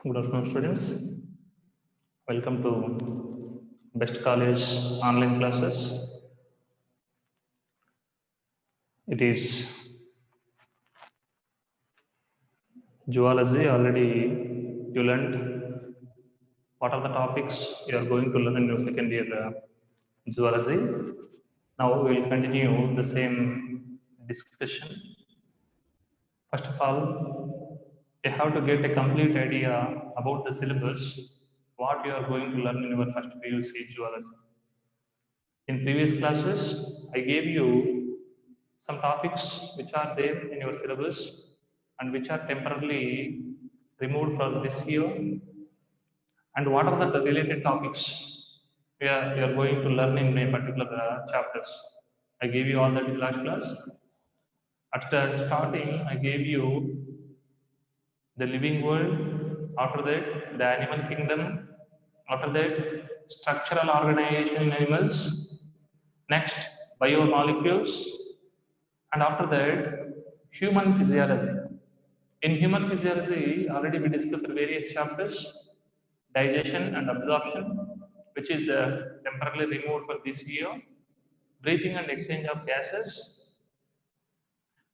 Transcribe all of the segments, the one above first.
Good afternoon, students. Welcome to Best College online classes. It is zoology. Already you learned what are the topics you are going to learn in your second year zoology. Now we will continue the same discussion. First of all, you have to get a complete idea about the syllabus, what you are going to learn in your first PUC zoology. In previous classes, I gave you some topics which are there in your syllabus and which are temporarily removed from this year. And what are the related topics we are going to learn in a particular chapters. I gave you all that in last class. At the starting, I gave you the living world, after that, the animal kingdom, after that, structural organization in animals, next, biomolecules, and after that, human physiology. In human physiology, already we discussed various chapters, digestion and absorption, which is temporarily removed for this year, breathing and exchange of gases,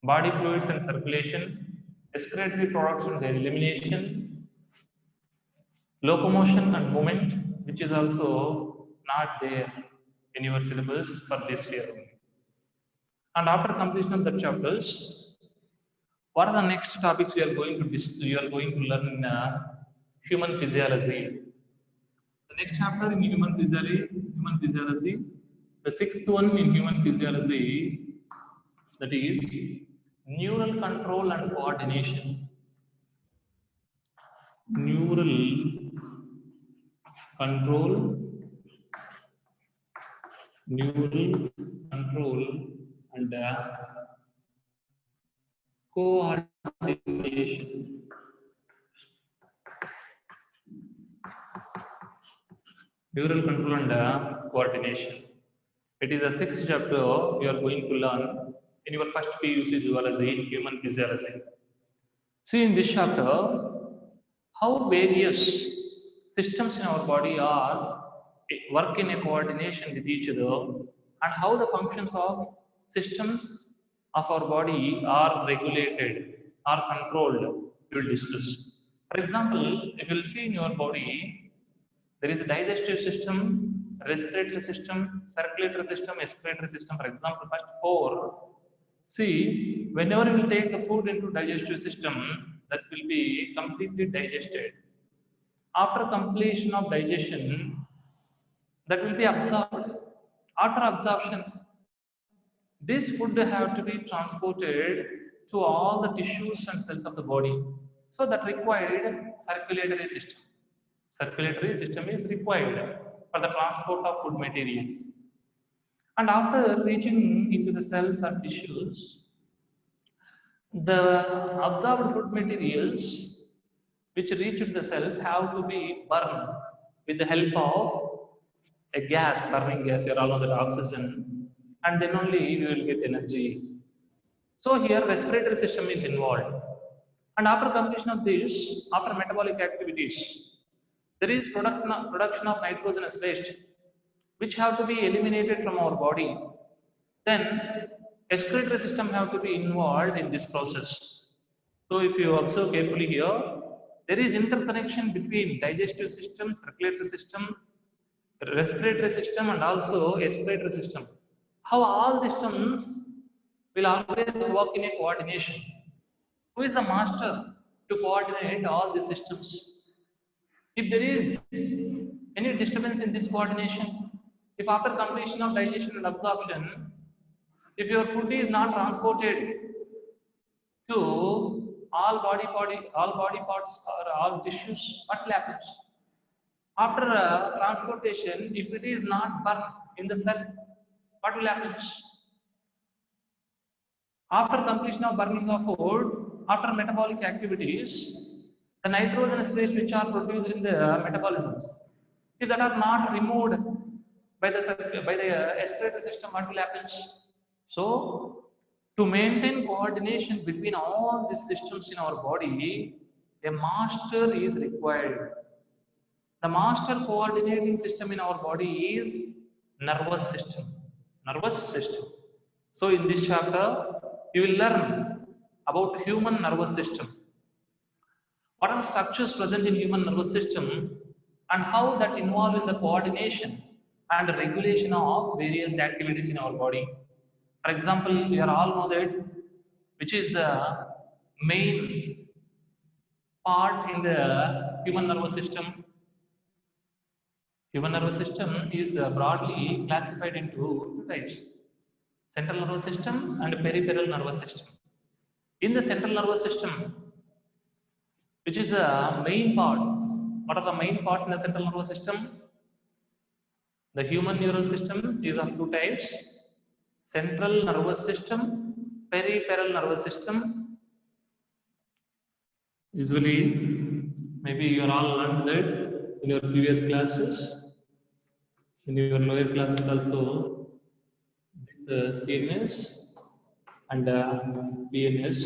body fluids and circulation, excretory products and their elimination, locomotion and movement, which is also not there in your syllabus for this year. And after completion of the chapters, what are the next topics we are going to learn in human physiology? The next chapter in human physiology, the sixth one in human physiology, that is neural control and coordination. Neural control and coordination. Neural control and coordination. It is a sixth chapter you are going to learn in your first PUC zoology, human physiology. See in this chapter how various systems in our body are work in a coordination with each other and how the functions of systems of our body are regulated or controlled. We will discuss. For example, if you will see in your body, there is a digestive system, respiratory system, circulatory system, excretory system. For example, first four. See, whenever you will take the food into digestive system, that will be completely digested. After completion of digestion, that will be absorbed. After absorption, this food have to be transported to all the tissues and cells of the body. So that required circulatory system. Circulatory system is required for the transport of food materials. And after reaching into the cells or tissues, the absorbed food materials which reach to the cells have to be burned with the help of a gas, burning gas, you all know that oxygen, and then only you will get energy. So here respiratory system is involved. And after completion of this, after metabolic activities, there is production of nitrogenous waste, which have to be eliminated from our body. Then excretory system have to be involved in this process. So if you observe carefully here, there is interconnection between digestive system, circulatory system, respiratory system and also excretory system. How all systems will always work in a coordination. Who is the master to coordinate all these systems? If there is any disturbance in this coordination, if after completion of digestion and absorption, if your food is not transported to all body parts or all tissues, what will happen? After transportation, if it is not burned in the cell, what will happen? After completion of burning of food, after metabolic activities, the nitrogenous waste which are produced in the metabolisms, if that are not removed by the excretory system, what will happen? So, to maintain coordination between all these systems in our body, A master is required. The master coordinating system in our body is nervous system. Nervous system. So in this chapter, you will learn about human nervous system. What are the structures present in human nervous system and how that involve in the coordination and regulation of various activities in our body. For example, you are all know that which is the main part in the human nervous system. Human nervous system is broadly classified into two types: central nervous system and peripheral nervous system. In the central nervous system, which is the main parts, what are the main parts in the central nervous system? The human neural system is of two types: central nervous system, peripheral nervous system. Usually, maybe you are all learned that in your previous classes, in your lower classes also, it's CNS and PNS,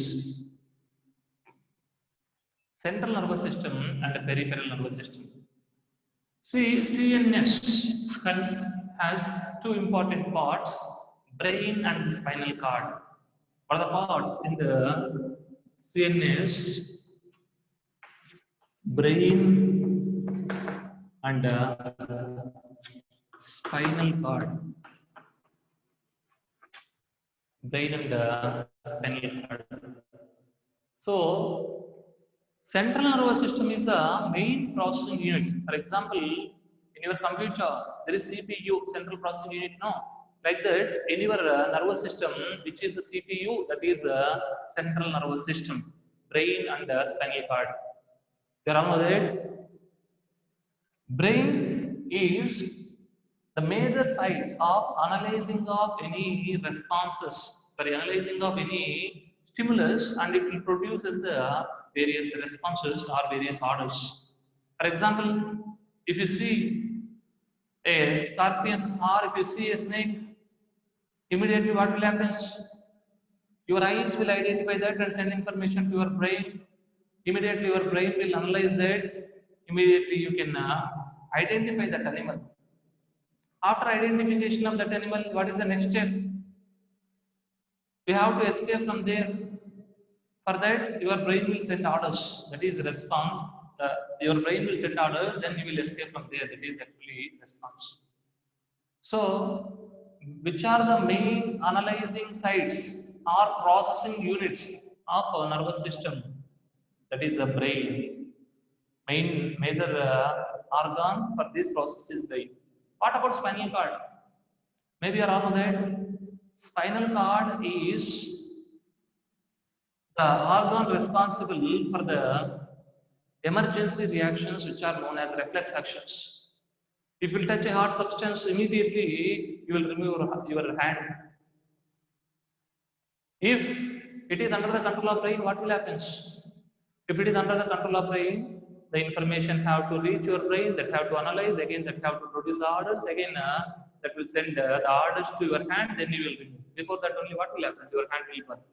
central nervous system and peripheral nervous system. See, CNS has two important parts: brain and the spinal cord. What are the parts in the CNS? Brain and spinal cord. Brain and spinal cord. So, central nervous system is the main processing unit. For example, in your computer, there is CPU, central processing unit. No, like that, in your nervous system, which is the CPU, that is the central nervous system, brain and spinal cord. You all know that brain is the major site of analyzing of any responses, analyzing of any stimulus, and it produces the various responses or various orders. For example, if you see a scorpion or if you see a snake, immediately what will happen? Your eyes will identify that and send information to your brain. Immediately your brain will analyze that. Immediately you can identify that animal. After identification of that animal, what is the next step? We have to escape from there. For that, your brain will send orders. That is the response. Your brain will send orders, then you will escape from there. That is actually response. So, which are the main analyzing sites or processing units of a nervous system? That is the brain. Main major organ for this process is brain. What about spinal cord? Maybe you all know that spinal cord is the organ responsible for the emergency reactions which are known as reflex actions. If you touch a hard substance, immediately you will remove your hand. If it is under the control of brain, what will happen? If it is under the control of brain, the information have to reach your brain, that have to analyze, again that have to produce the orders, again that will send the orders to your hand, then you will remove. Before that only what will happen? Your hand will burn.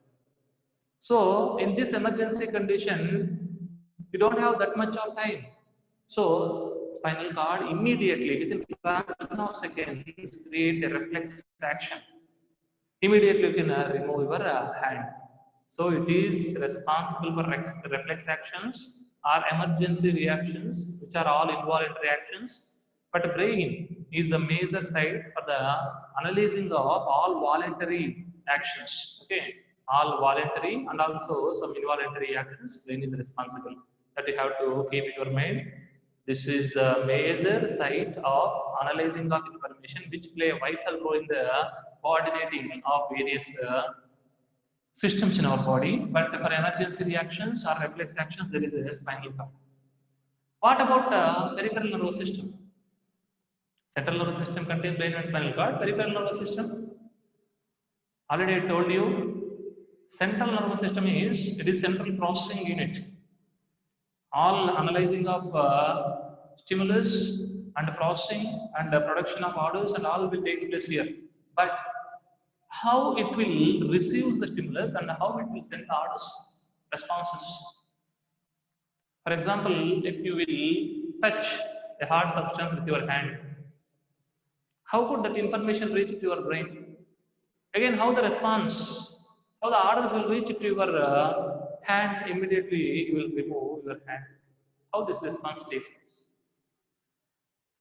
So in this emergency condition, you don't have that much of time. So spinal cord immediately within fraction of seconds create a reflex action. Immediately you can remove your hand. So it is responsible for reflex actions or emergency reactions, which are all involuntary actions. But brain is the major site for the analyzing of all voluntary actions. Okay, all voluntary and also some involuntary actions. Brain is responsible. That you have to keep in your mind. This is a major site of analyzing of information, which play a vital role in the coordinating of various systems in our body. But for emergency reactions or reflex actions, there is a spinal cord. What about peripheral nervous system? Central nervous system contains brain and spinal cord. Peripheral nervous system, already I told you, central nervous system is central processing unit. All analyzing of stimulus and processing and production of orders and all will take place here. But how it will receive the stimulus and how it will send orders, responses. For example, if you will touch a hard substance with your hand, how could that information reach to your brain? Again, how the response, how the orders will reach to your hand immediately, you will remove your hand. How this response takes place.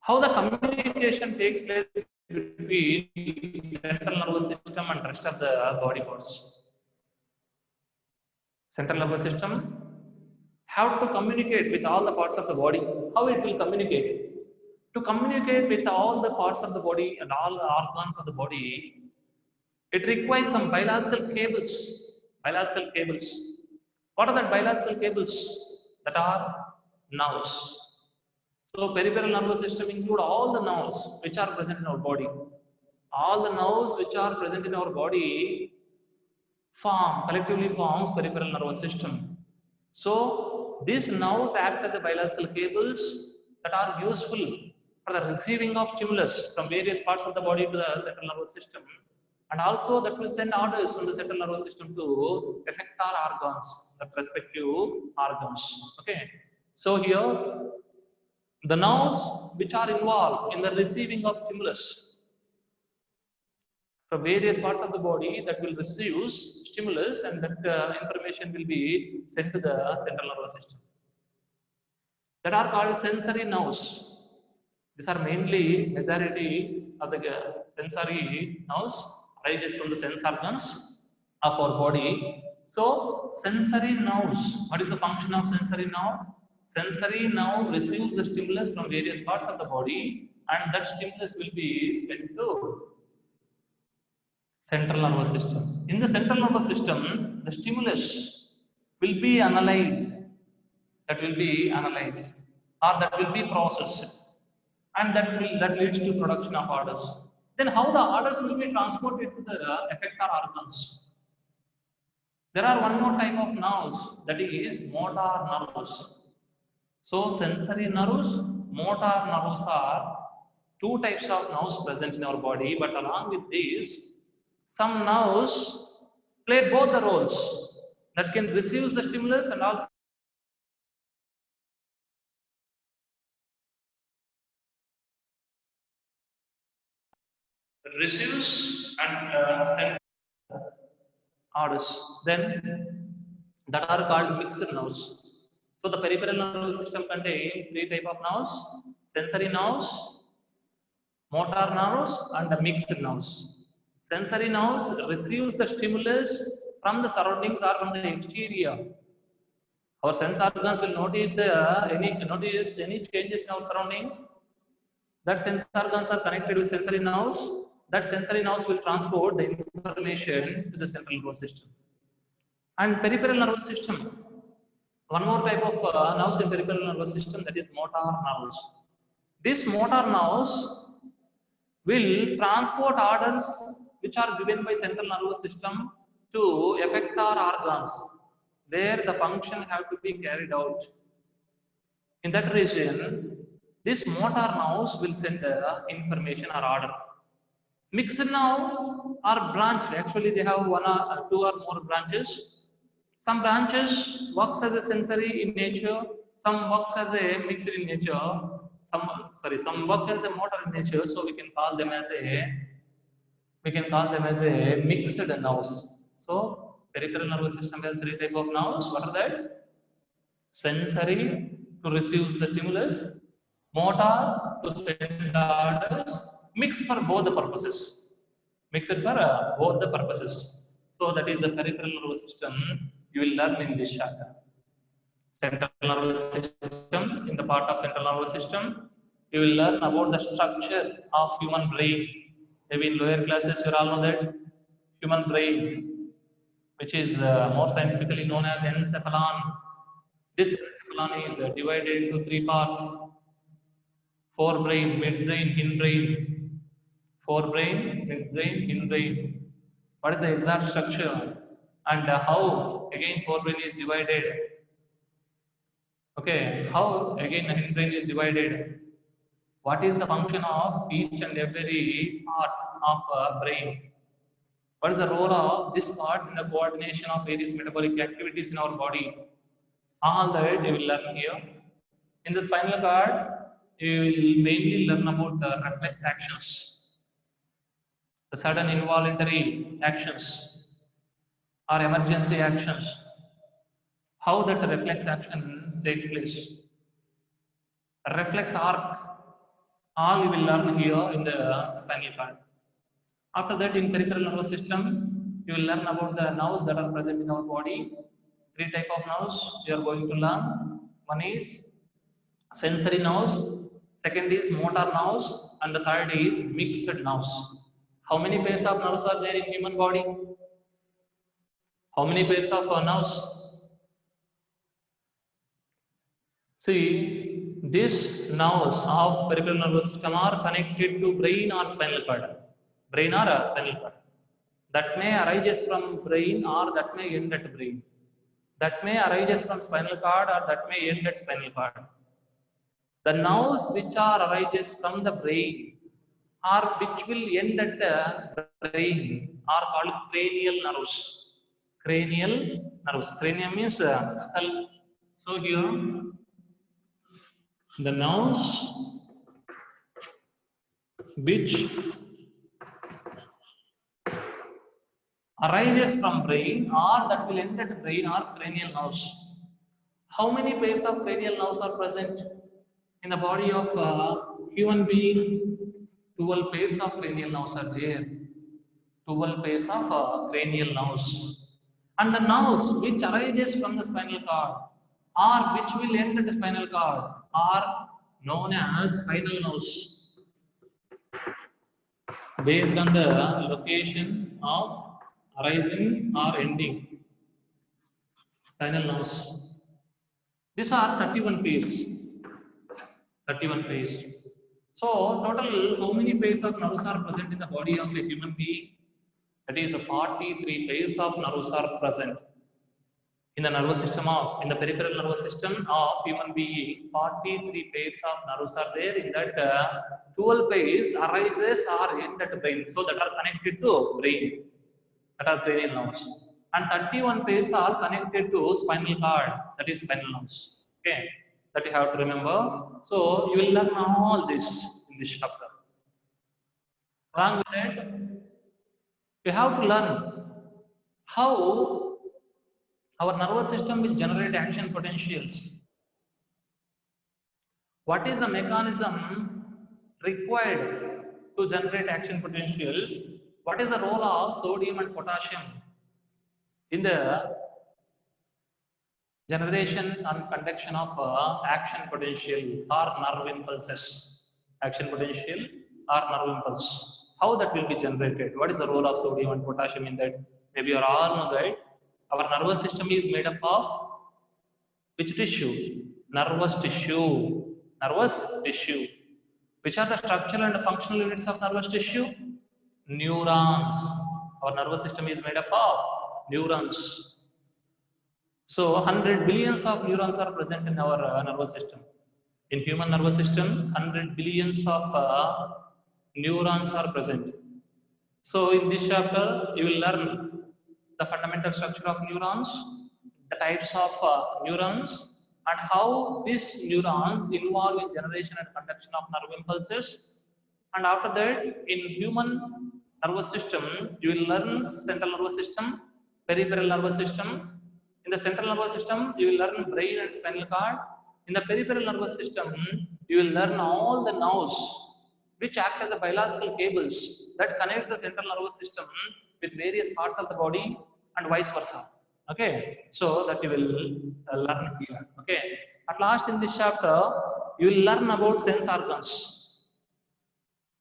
How the communication takes place between central nervous system and rest of the body parts. Central nervous system have to communicate with all the parts of the body. How it will communicate? To communicate with all the parts of the body and all the organs of the body, it requires some biological cables. Biological cables. What are the biological cables? That are nerves. So peripheral nervous system include all the nerves which are present in our body. All the nerves which are present in our body collectively forms peripheral nervous system. So these nerves act as a biological cables that are useful for the receiving of stimulus from various parts of the body to the central nervous system, and also that will send orders from the central nervous system to affect our organs, the respective organs. Okay. So here the nerves which are involved in the receiving of stimulus from various parts of the body that will receive stimulus, and that information will be sent to the central nervous system. That are called sensory nerves. These are mainly majority of the sensory nerves arises from the sense organs of our body. So sensory nerves, what is the function of sensory nerve? Sensory nerve receives the stimulus from various parts of the body, and that stimulus will be sent to central nervous system. In the central nervous system, the stimulus will be analyzed, or that will be processed, and that leads to production of orders. Then how the orders will be transported to the effector organs? There are one more type of nerves, that is motor nerves. So sensory nerves, motor nerves are two types of nerves present in our body, but along with these, some nerves play both the roles, that can receive the stimulus and also receives and sends orders. Then that are called mixed nerves. So the peripheral nervous system contains three type of nerves: sensory nerves, motor nerves, and the mixed nerves. Sensory nerves receives the stimulus from the surroundings or from the exterior. Our sense organs will notice any changes in our surroundings. That sense organs are connected with sensory nerves. That sensory nerves will transport the information to the central nervous system. And peripheral nervous system, one more type of nerves in peripheral nervous system, that is motor nerves. These motor nerves will transport orders which are given by central nervous system to effector organs, where the function have to be carried out. In that region, this motor nerves will send the information or order. Mixed nerve are branched. Actually, they have one or two or more branches. Some branches works as a sensory in nature. Some works as a mixed in nature. Some work as a motor in nature. So we can call them as a mixed nerves. So peripheral nervous system has three type of nerves. What are that? Sensory to receive the stimulus, motor to send the orders, mixed for both the purposes. Mixed for both the purposes. So that is the peripheral nervous system you will learn in this chapter. Central nervous system, in the part of central nervous system, you will learn about the structure of human brain. Maybe in lower classes you all know that human brain, which is more scientifically known as encephalon. This encephalon is divided into three parts: forebrain, midbrain, hindbrain. Forebrain, midbrain, hindbrain. What is the exact structure and how again forebrain is divided? Okay, how again the hindbrain is divided? What is the function of each and every part of brain? What is the role of these parts in the coordination of various metabolic activities in our body? All that you will learn here. In the spinal cord, you will mainly learn about the reflex actions, the sudden involuntary actions or emergency actions, how that reflex actions takes place. Reflex arc, all you will learn here in the spinal cord. After that, in peripheral nervous system, you will learn about the nerves that are present in our body. Three type of nerves you are going to learn. One is sensory nerves, second is motor nerves, and the third is mixed nerves. How many pairs of nerves are there in human body? How many pairs of nerves? See, these nerves of peripheral nervous system are connected to brain or spinal cord. Brain or spinal cord. That may arise from brain or that may end at brain. That may arise from spinal cord or that may end at spinal cord. The nerves which are arises from the brain or which will end at the brain are called cranial nerves. Cranial nerves. Cranium means skull. So here the nerves which arises from brain or that will end at brain are cranial nerves. How many pairs of cranial nerves are present in the body of human being? 12 pairs of cranial nerves are there. 12 pairs of cranial nerves. And the nerves which arises from the spinal cord or which will end at the spinal cord are known as spinal nerves, based on the location of arising or ending. Spinal nerves. These are 31 pairs. 31 pairs. So total, how many pairs of nerves are present in the body of a human being? That is 43 pairs of nerves are present in the nervous system of, in the peripheral nervous system of human being. 43 pairs of nerves are there. In that 12 pairs arises or end at brain, so that are connected to brain, that are cranial nerves, and 31 pairs are connected to spinal cord, that is spinal nerves. Okay, that you have to remember. So you will learn all this in this chapter. Along with that, you have to learn how our nervous system will generate action potentials. What is the mechanism required to generate action potentials? What is the role of sodium and potassium in the generation and conduction of action potential or nerve impulses? Action potential or nerve impulse. How that will be generated? What is the role of sodium and potassium in that? Maybe you all know that our nervous system is made up of which tissue? Nervous tissue. Nervous tissue. Which are the structural and functional units of nervous tissue? Neurons. Our nervous system is made up of neurons. So 100 billions of neurons are present in our nervous system. In human nervous system, 100 billions of neurons are present. So in this chapter, you will learn the fundamental structure of neurons, the types of neurons, and how these neurons involve in generation and conduction of nerve impulses. And after that, in human nervous system, you will learn central nervous system, peripheral nervous system. In the central nervous system, you will learn brain and spinal cord. In the peripheral nervous system, you will learn all the nerves which act as a biological cables that connects the central nervous system with various parts of the body and vice versa. Okay, so that you will learn here. Okay, at last in this chapter, you will learn about sense organs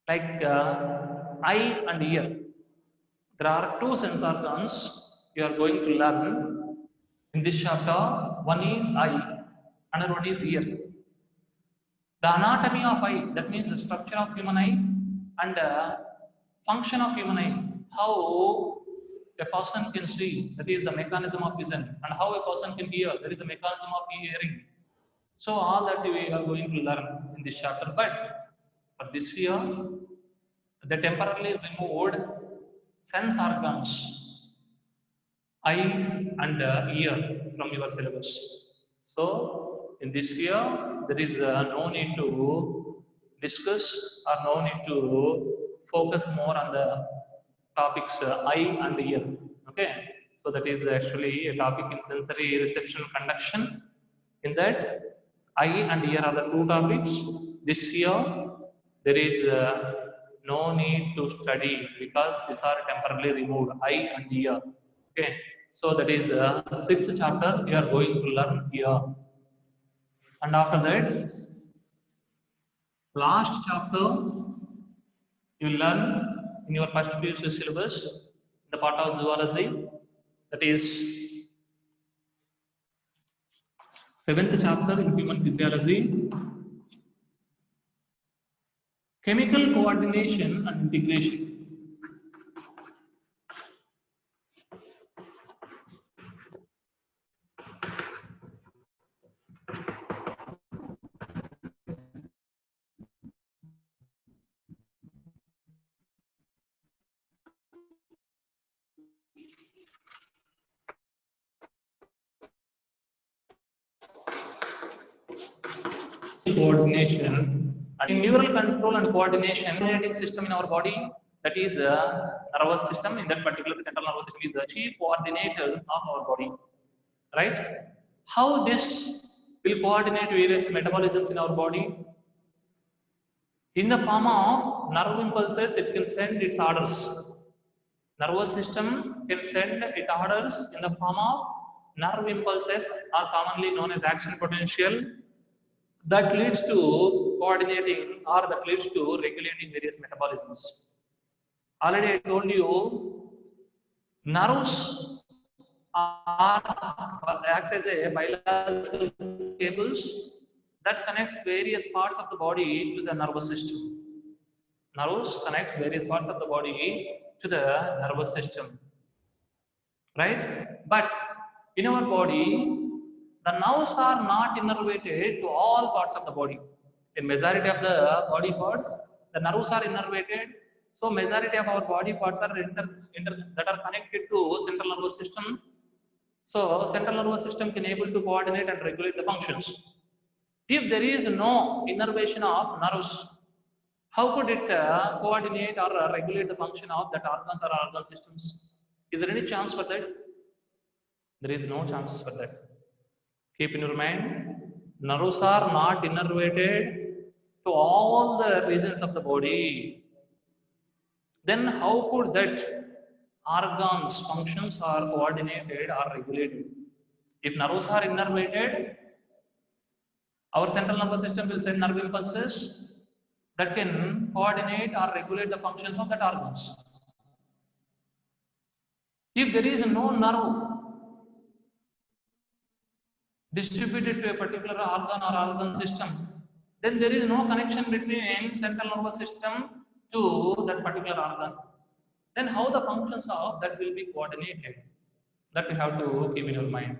like eye and ear. There are two sense organs you are going to learn in this chapter. One is eye, another one is ear. The anatomy of eye, that means the structure of human eye and function of human eye, how a person can see, that is the mechanism of vision, and how a person can hear, that is the mechanism of hearing. So all that we are going to learn in this chapter. But for this year, they temporarily removed sense organs, eye and ear from your syllabus. So in this year, there is no need to discuss or no need to focus more on the topics eye and ear. Okay, so that is actually a topic in sensory reception conduction. In that, eye and ear are the two topics. This year, there is no need to study because these are temporarily removed, eye and ear. Okay, so that is sixth chapter you are going to learn here. And after that, last chapter you learn in your first PUC syllabus, the part of zoology, that is seventh chapter in human physiology, chemical coordination and integration. Coordination and neural control and coordination coordinating system in our body, that is the nervous system. In that particular central nervous system is the chief coordinator of our body, right? How this will coordinate various metabolisms in our body? In the form of nerve impulses, it can send its orders. Nervous system can send its orders in the form of nerve impulses, are commonly known as action potential, that leads to coordinating or that leads to regulating various metabolisms. Already I told you, nerves are act as a biological cables that connects various parts of the body to the nervous system. Nerves connects various parts of the body to the nervous system, right? But in our body, the nerves are not innervated to all parts of the body. In majority of the body parts, the nerves are innervated. So majority of our body parts are that are connected to central nervous system. So central nervous system can able to coordinate and regulate the functions. If there is no innervation of nerves, how could it coordinate or regulate the function of that organs or organ systems? Is there any chance for that? There is no chance for that. Keep in your mind, nerves are not innervated to all the regions of the body. Then how could that organs functions are coordinated or regulated? If nerves are innervated, our central nervous system will send nerve impulses that can coordinate or regulate the functions of that organs. If there is no nerve distributed to a particular organ or organ system, then there is no connection between central nervous system to that particular organ. Then how the functions of that will be coordinated? That you have to keep in your mind.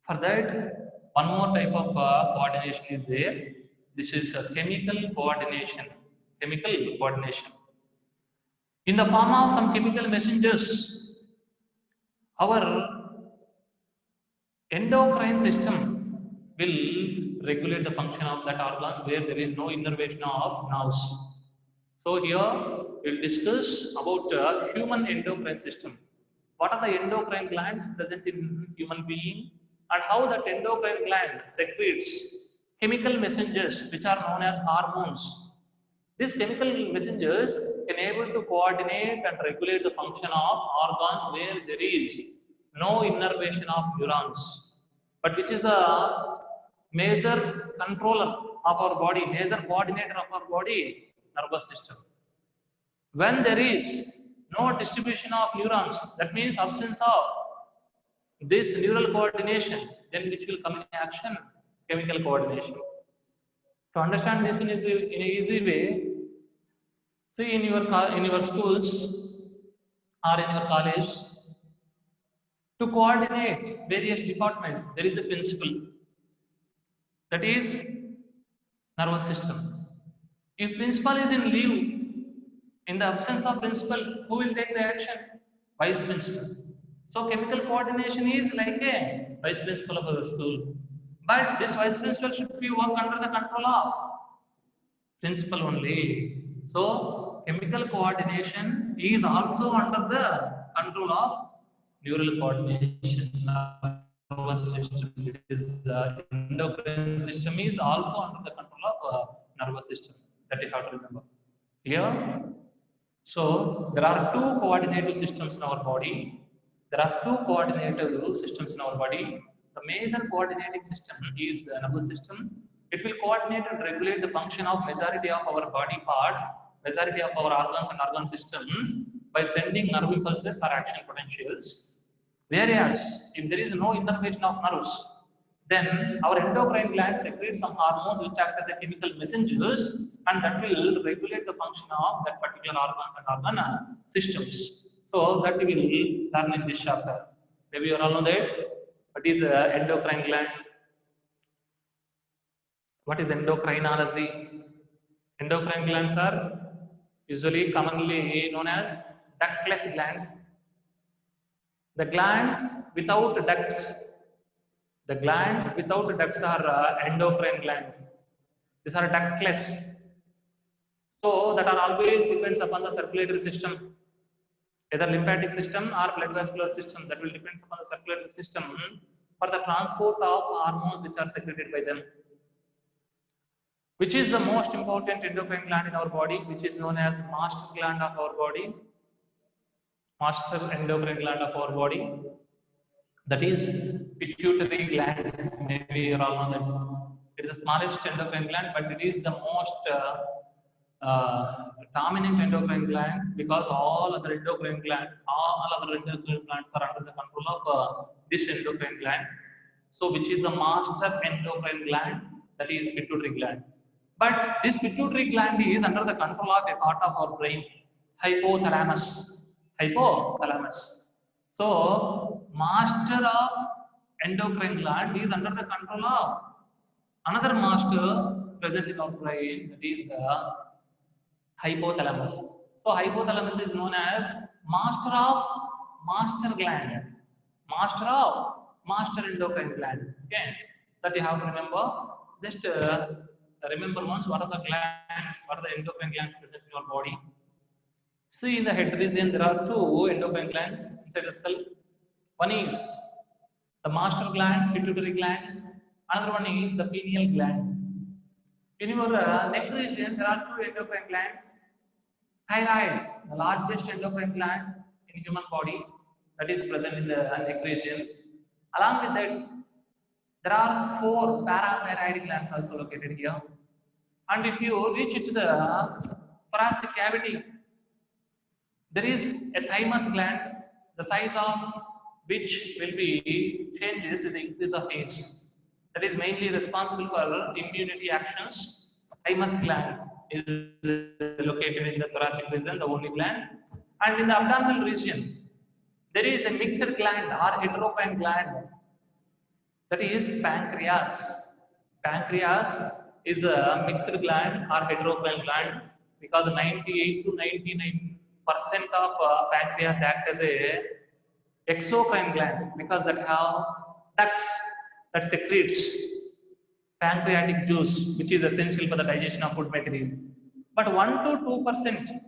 For that, one more type of coordination is there. This is chemical coordination. Chemical coordination. In the form of some chemical messengers, our endocrine system will regulate the function of that organs where there is no innervation of nerves. So here we'll discuss about human endocrine system. What are the endocrine glands present in human being and how that endocrine gland secretes chemical messengers which are known as hormones. These chemical messengers can able to coordinate and regulate the function of organs where there is no innervation of neurons, but which is the major controller of our body, major coordinator of our body, nervous system. When there is no distribution of neurons, that means absence of this neural coordination, then which will come in action, chemical coordination. To understand this in an easy way, see in your schools or in your college, to coordinate various departments, there is a principal, that is nervous system. If principal is in leave, in the absence of principal, who will take the action? Vice principal. So chemical coordination is like a vice principal of our school. But this vice principal should be work under the control of principal only. So chemical coordination is also under the control of neural coordination. Nervous system. It is the endocrine system is also under the control of nervous system. That you have to remember. Clear? So there are two coordinative systems in our body. There are two coordinative systems in our body. The major coordinating system is the nervous system. It will coordinate and regulate the function of majority of our body parts, majority of our organs and organ systems by sending nerve impulses or action potentials. Whereas if there is no innervation of nerves, then our endocrine glands secrete some hormones which act as a chemical messengers, and that will regulate the function of that particular organs and organ systems. So that we will learn in this chapter. Maybe you all know that. What is endocrine gland? What is endocrinology? Endocrine glands are usually commonly known as ductless glands. The glands without ducts. The glands without ducts are endocrine glands. These are ductless. So that are always depends upon the circulatory system, either lymphatic system or blood vascular system. That will depend upon the circulatory system for the transport of hormones which are secreted by them. Which is the most important endocrine gland in our body, which is known as master gland of our body, master endocrine gland of our body. That is pituitary gland. Maybe you all know that. It is the smallest endocrine gland, but it is the most dominant endocrine gland, because all other endocrine glands are under the control of this endocrine gland. So, which is the master endocrine gland, that is pituitary gland. But this pituitary gland is under the control of a part of our brain, hypothalamus. Hypothalamus. So, master of endocrine gland is under the control of another master present in our brain, that is the hypothalamus. So, hypothalamus is known as master of master gland, master of master endocrine gland. Okay, that you have to remember. Just remember once what are the glands, what are the endocrine glands present in your body. See, in the head region, there are two endocrine glands inside the skull. One is the master gland, pituitary gland. Another one is the pineal gland. In your neck region, there are two endocrine glands. Thyroid, the largest endocrine gland in human body, that is present in the neck region. Along with that, there are 4 parathyroid glands also located here. And if you reach to the thoracic cavity, there is a thymus gland, the size of which will be changes with the increase of age. That is mainly responsible for immunity actions. Thymus gland is located in the thoracic region, the only gland. And in the abdominal region, there is a mixed gland or heterocrine gland, that is pancreas. Pancreas is the mixed gland or heterocrine gland, because 98 to 99% of pancreas act as a exocrine gland, because that have ducts that secretes pancreatic juice, which is essential for the digestion of food materials. But 1 to 2%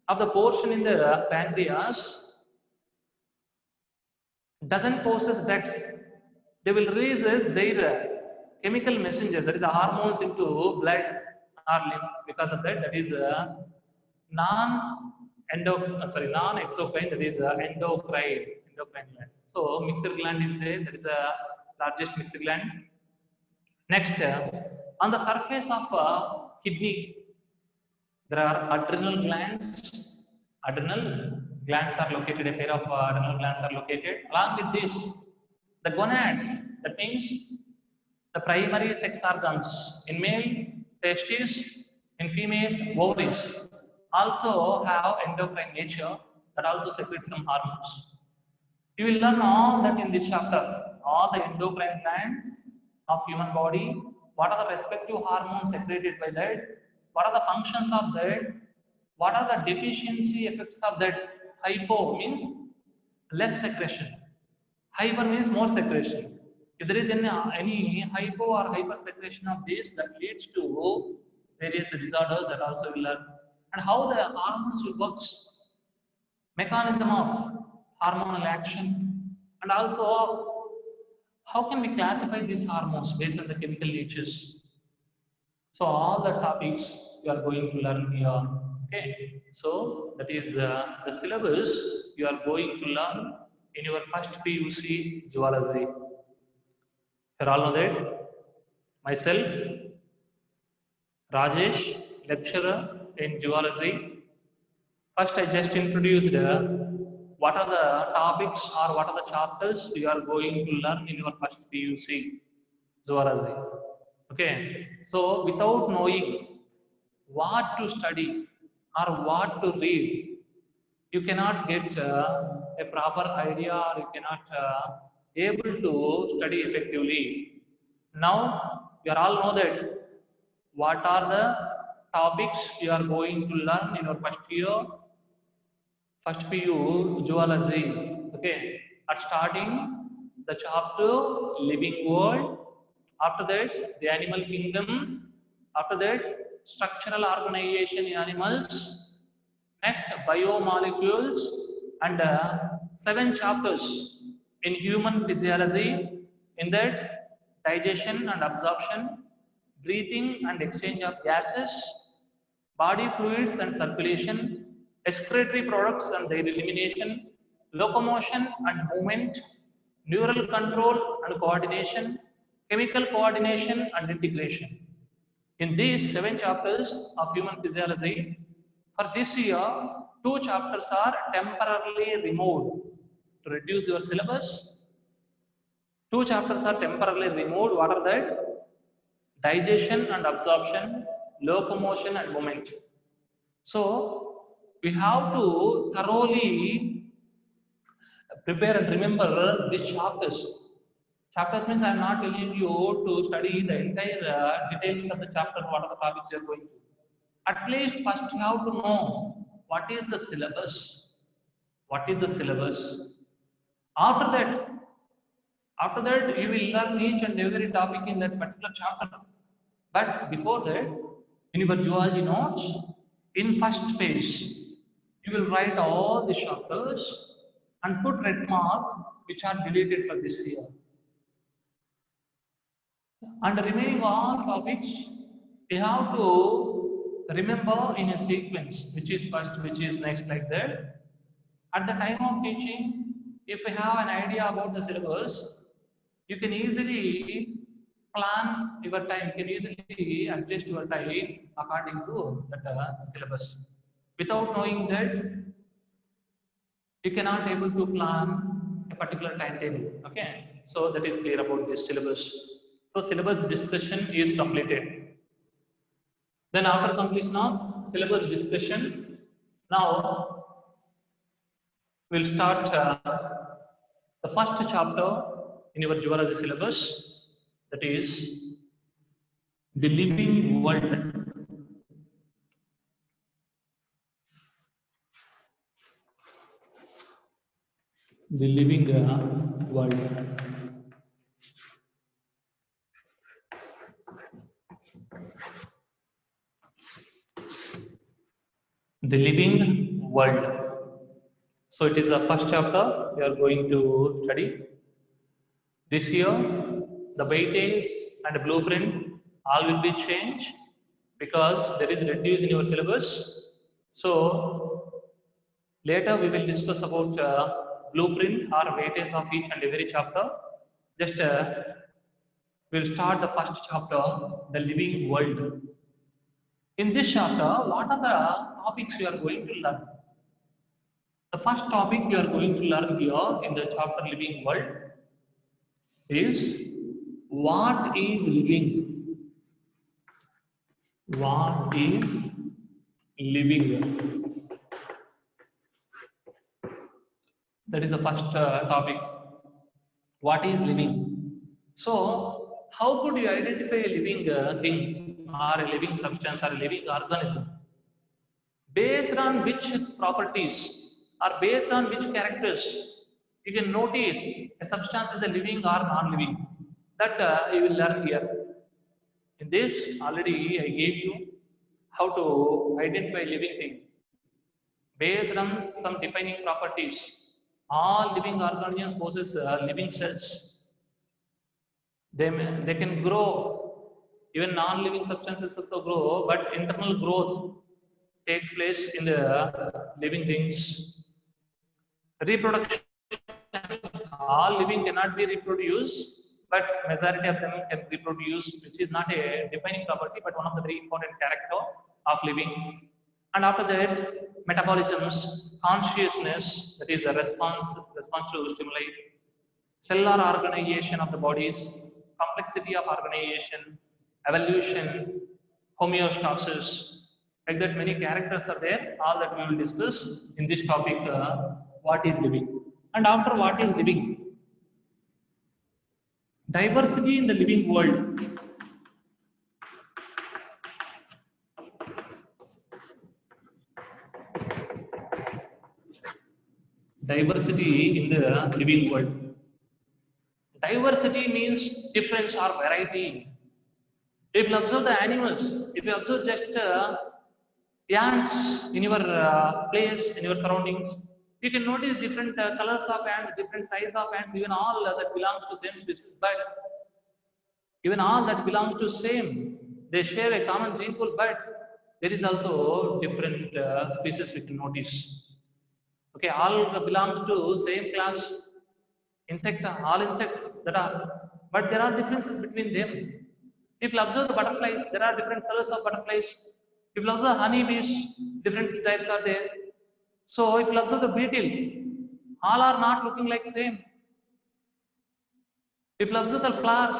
of the portion in the pancreas doesn't possess ducts. They will release their chemical messengers, that is the hormones, into blood or lymph. Because of that, that is non-exocrine, that is endocrine gland. So mixed gland is there, that is the largest mixed gland. Next, on the surface of kidney, there are adrenal glands. Adrenal glands are located, a pair of adrenal glands are located. Along with this, the gonads, that means the primary sex organs. In male, testes; in female, ovaries, also have endocrine nature, that also secretes some hormones. You will learn all that in this chapter, all the endocrine glands of human body, what are the respective hormones secreted by that, what are the functions of that, what are the deficiency effects of that. Hypo means less secretion, hyper means more secretion. If there is any hypo or hypersecretion of this, that leads to various disorders, that also will learn. And how the hormones will work, mechanism of hormonal action, and also how can we classify these hormones based on the chemical natures. So all the topics you are going to learn here. Okay, so that is the syllabus you are going to learn in your first PUC zoology. You all know that. Myself, Rajesh, lecturer in zoology. First, I just introduced what are the topics or what are the chapters you are going to learn in your first PUC zoology. Okay, so without knowing what to study or what to read, you cannot get a proper idea, or you cannot able to study effectively. Now you all know that what are the topics you are going to learn in your first year, first PU zoology. Okay, at starting the chapter living world, after that the animal kingdom, after that structural organization in animals, next biomolecules, and 7 chapters in human physiology. In that, digestion and absorption, breathing and exchange of gases, body fluids and circulation, excretory products and their elimination, locomotion and movement, neural control and coordination, chemical coordination and integration. In these 7 chapters of human physiology, for this year, 2 chapters are temporarily removed to reduce your syllabus. 2 chapters are temporarily removed. What are that? Digestion and absorption, locomotion and movement. So we have to thoroughly prepare and remember these chapters. Chapters means I am not telling you to study the entire details of the chapter, what are the topics you are going to. At least first you have to know what is the syllabus. What is the syllabus? After that you will learn each and every topic in that particular chapter. But before that, in your zoology notes, in first page, you will write all the chapters and put red mark which are deleted for this year. And remaining all topics, you have to remember in a sequence, which is first, which is next, like that. At the time of teaching, if you have an idea about the syllabus, you can easily plan your time, you can easily adjust your time according to that syllabus. Without knowing that, you cannot able to plan a particular timetable. Okay, so that is clear about this syllabus. So syllabus discussion is completed. Then after completion of syllabus discussion, now we'll start the first chapter in your zoology syllabus, that is the living world. The living world. The living world. So it is the first chapter we are going to study. This year, the weightage and blueprint all will be changed because there is reduced in your syllabus. So later we will discuss about blueprint or weightage of each and every chapter. Just we'll start the first chapter, the living world. In this chapter, what are the topics we are going to learn? The first topic we are going to learn here in the chapter living world is what is living? What is living? That is the first topic. What is living? So, how could you identify a living thing or a living substance or a living organism? Based on which properties or based on which characters you can notice a substance is a living or non-living. that you will learn here. In this, already I gave you how to identify living thing based on some defining properties. All living organisms possess living cells. They can grow. Even non-living substances also grow, but internal growth takes place in the living things. Reproduction. All living cannot be reproduced, but majority of them can reproduce, which is not a defining property, but one of the very important character of living. And after that, metabolisms, consciousness, that is a response to stimuli, cellular organization of the bodies, complexity of organization, evolution, homeostasis, like that many characters are there, all that we will discuss in this topic, what is living. And after what is living? Diversity in the living world. Diversity in the living world. Diversity means difference or variety. If you observe the animals, if you observe just ants in your place, in your surroundings, you can notice different colors of ants, different size of ants, even all that belongs to same species, but even all that belongs to same, they share a common gene pool, but there is also different species we can notice. Okay, all belongs to same class, insect, all insects that are, but there are differences between them. If you observe the butterflies, there are different colors of butterflies. If you observe honeybees, different types are there. So if you observe the beetles, all are not looking like same. If you observe the flowers,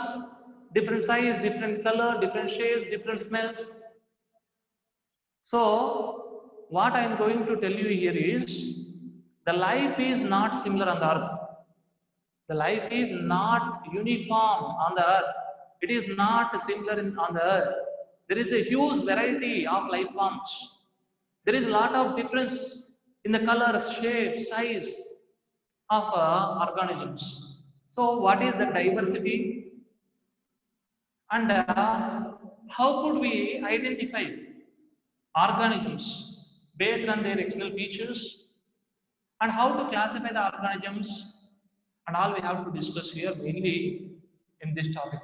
different size, different color, different shapes, different smells. So what I am going to tell you here is, the life is not similar on the earth. The life is not uniform on the earth. It is not similar on the earth. There is a huge variety of life forms. There is a lot of difference in the color, shape, size of organisms. So what is the diversity? And how could we identify organisms based on their external features? And how to classify the organisms? And all we have to discuss here mainly in this topic.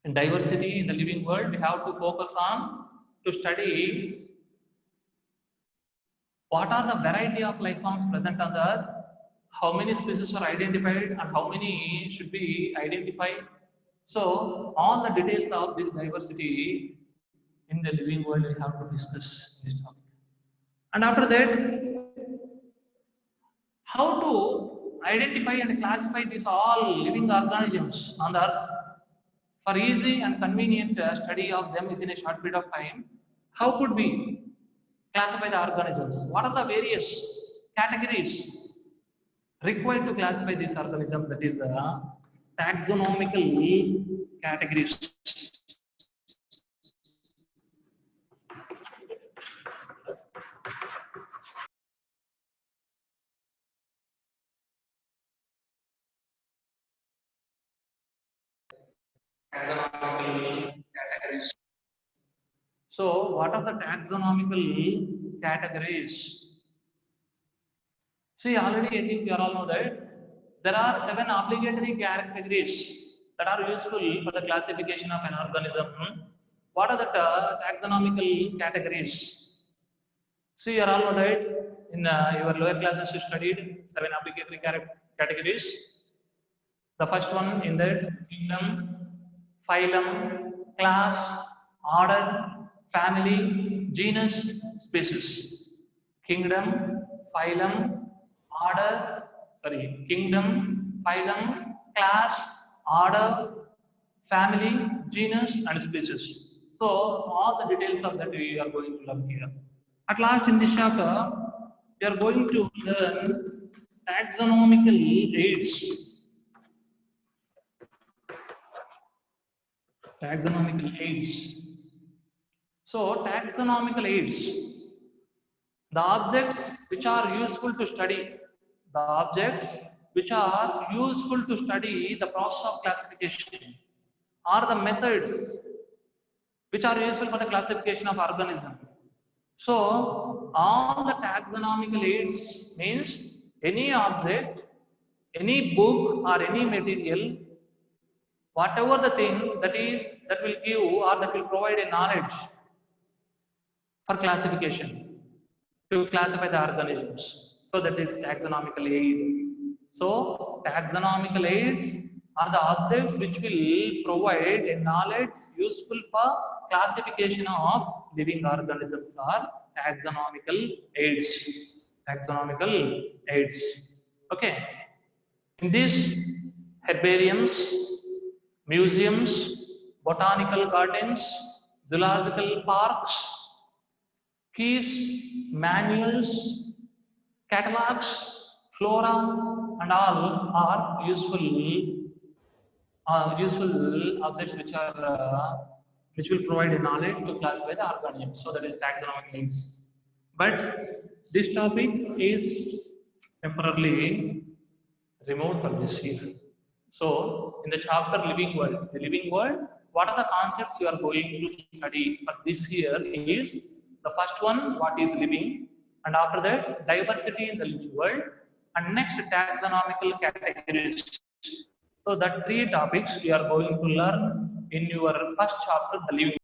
In diversity in the living world, we have to focus on to study what are the variety of life forms present on the earth, how many species are identified, and how many should be identified. So all the details of this diversity in the living world we have to discuss this topic. And after that, how to identify and classify these all living organisms on the earth for easy and convenient study of them within a short period of time. How could we classify the organisms? What are the various categories required to classify these organisms? That is the taxonomical categories. Taxonomical categories. So, what are the taxonomical categories? See, already I think you all know that there are 7 obligatory categories that are useful for the classification of an organism. What are the taxonomical categories? See, you all know that in your lower classes you studied 7 obligatory categories. The first one in that kingdom, phylum, class, order, family, genus, species. Kingdom, phylum, kingdom, phylum, class, order, family, genus, and species. So all the details of that we are going to learn here. At last in this chapter, we are going to learn taxonomical aids. Taxonomical aids. So taxonomical aids, the objects which are useful to study, the objects which are useful to study the process of classification or the methods which are useful for the classification of organism. So all the taxonomical aids means any object, any book or any material, whatever the thing that will give or that will provide a knowledge for classification to classify the organisms. So that is taxonomical aid. So taxonomical aids are the objects which will provide a knowledge useful for classification of living organisms or taxonomical aids. Taxonomical aids. Okay. In these herbariums, museums, botanical gardens, zoological parks, keys, manuals, catalogs, flora, and all are useful objects which will provide a knowledge to classify the organisms. So that is taxonomic aids. But this topic is temporarily removed from this year. So in the chapter living world, the living world, what are the concepts you are going to study for this year is the first one, what is living, and after that, diversity in the living world, and next taxonomical categories. So that three topics you are going to learn in your first chapter, the living